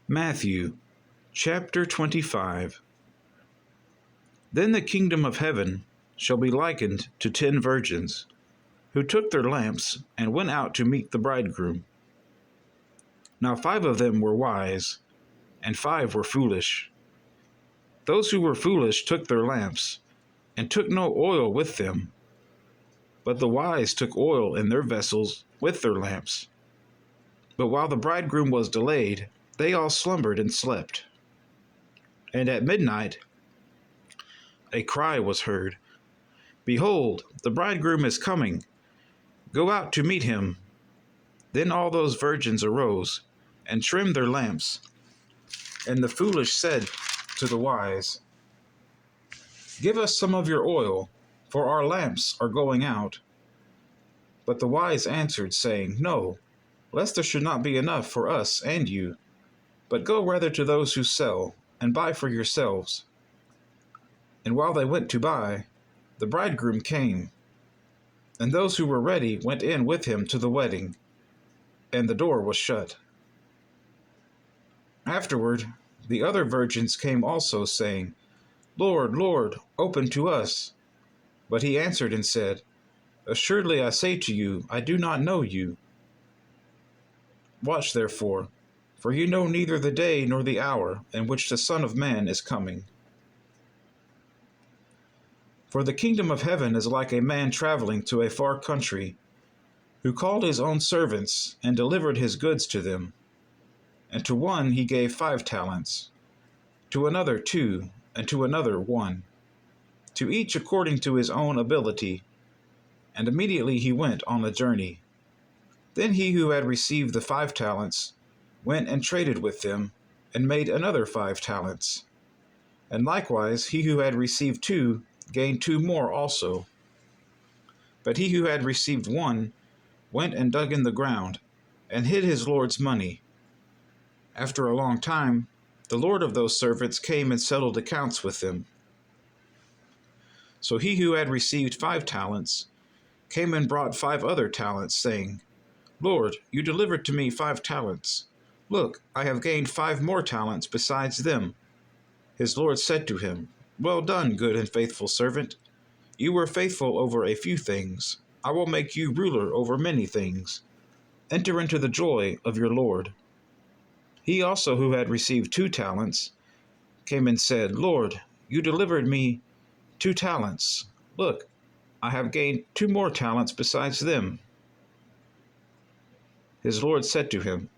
Matthew chapter 25. Then the kingdom of heaven shall be likened to 10 virgins, who took their lamps and went out to meet the bridegroom. Now 5 of them were wise, and 5 were foolish. Those who were foolish took their lamps, and took no oil with them. But the wise took oil in their vessels with their lamps. But while the bridegroom was delayed, they all slumbered and slept. And at midnight a cry was heard, "Behold, the bridegroom is coming. Go out to meet him." Then all those virgins arose and trimmed their lamps. And the foolish said to the wise, "Give us some of your oil, for our lamps are going out." But the wise answered, saying, "No, lest there should not be enough for us and you. But go rather to those who sell, and buy for yourselves." And while they went to buy, the bridegroom came. And those who were ready went in with him to the wedding, and the door was shut. Afterward, the other virgins came also, saying, "Lord, Lord, open to us." But he answered and said, "Assuredly I say to you, I do not know you. Watch therefore, for you know neither the day nor the hour in which the Son of Man is coming. For the kingdom of heaven is like a man traveling to a far country, who called his own servants and delivered his goods to them. And to one he gave 5 talents, to another 2, and to another 1, to each according to his own ability. And immediately he went on a journey. Then he who had received the 5 talents went and traded with them, and made another 5 talents. And likewise he who had received 2 gained 2 more also. But he who had received 1 went and dug in the ground, and hid his Lord's money. After a long time, the Lord of those servants came and settled accounts with them. So he who had received 5 talents came and brought 5 other talents, saying, "Lord, you delivered to me 5 talents. Look, I have gained 5 more talents besides them." His Lord said to him, "Well done, good and faithful servant. You were faithful over a few things. I will make you ruler over many things. Enter into the joy of your Lord." He also who had received 2 talents came and said, "Lord, you delivered me 2 talents. Look, I have gained 2 more talents besides them." His Lord said to him,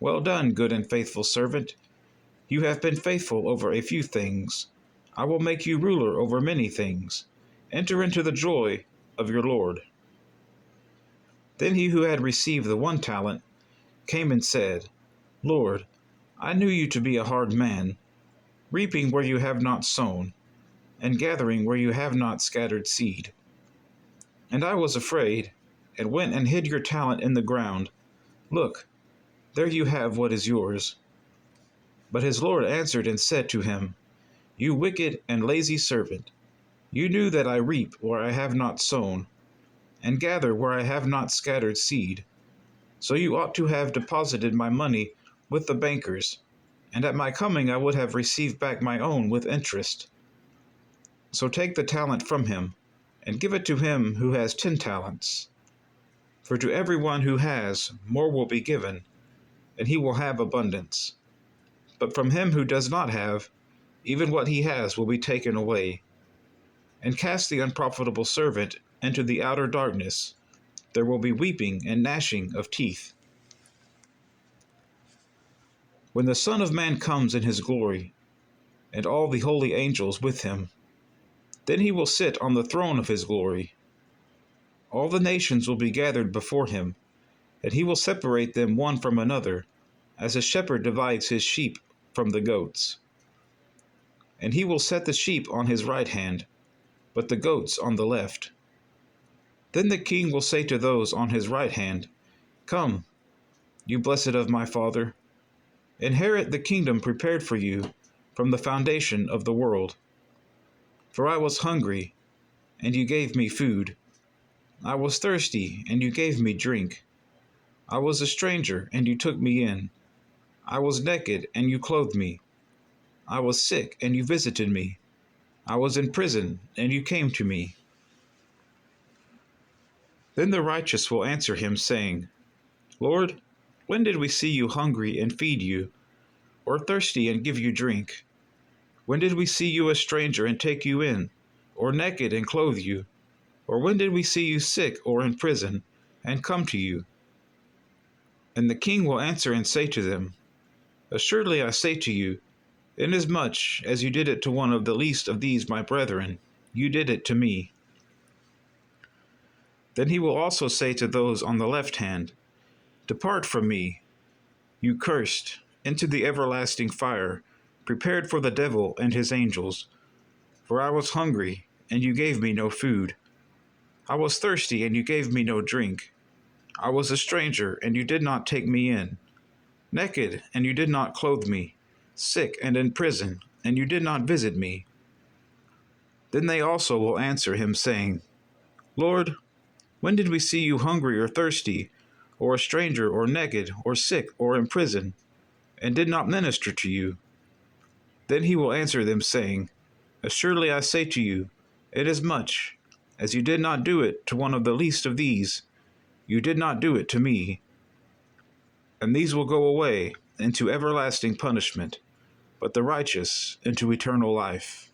"Well done, good and faithful servant. You have been faithful over a few things. I will make you ruler over many things. Enter into the joy of your Lord." Then he who had received the 1 talent came and said, "Lord, I knew you to be a hard man, reaping where you have not sown, and gathering where you have not scattered seed. And I was afraid, and went and hid your talent in the ground. Look, there you have what is yours." But his Lord answered and said to him, "You wicked and lazy servant, you knew that I reap where I have not sown, and gather where I have not scattered seed. So you ought to have deposited my money with the bankers, and at my coming I would have received back my own with interest. So take the talent from him, and give it to him who has 10 talents. For to everyone who has, more will be given, and he will have abundance. But from him who does not have, even what he has will be taken away. And cast the unprofitable servant into the outer darkness. There will be weeping and gnashing of teeth, when the Son of Man comes in his glory, and all the holy angels with him. Then he will sit on the throne of his glory. All the nations will be gathered before him, and he will separate them one from another, as a shepherd divides his sheep from the goats. And he will set the sheep on his right hand, but the goats on the left. Then the king will say to those on his right hand, "Come, you blessed of my Father, inherit the kingdom prepared for you from the foundation of the world. For I was hungry, and you gave me food. I was thirsty, and you gave me drink. I was a stranger, and you took me in. I was naked, and you clothed me. I was sick, and you visited me. I was in prison, and you came to me. Then the righteous will answer him, saying, Lord, when did we see you hungry and feed you, or thirsty and give you drink? When did we see you a stranger and take you in, or naked and clothe you? Or when did we see you sick or in prison and come to you? And the king will answer and say to them, Assuredly I say to you, inasmuch as you did it to one of the least of these my brethren, you did it to me. Then he will also say to those on the left hand, Depart from me, you cursed, into the everlasting fire, prepared for the devil and his angels. For I was hungry, and you gave me no food. I was thirsty, and you gave me no drink. I was a stranger, and you did not take me in. Naked, and you did not clothe me. Sick and in prison, and you did not visit me. Then they also will answer him, saying, Lord, when did we see you hungry or thirsty, or a stranger, or naked, or sick, or in prison, and did not minister to you? Then he will answer them, saying, Assuredly I say to you, inasmuch as you did not do it to one of the least of these, you did not do it to me. And these will go away into everlasting punishment, but the righteous into eternal life.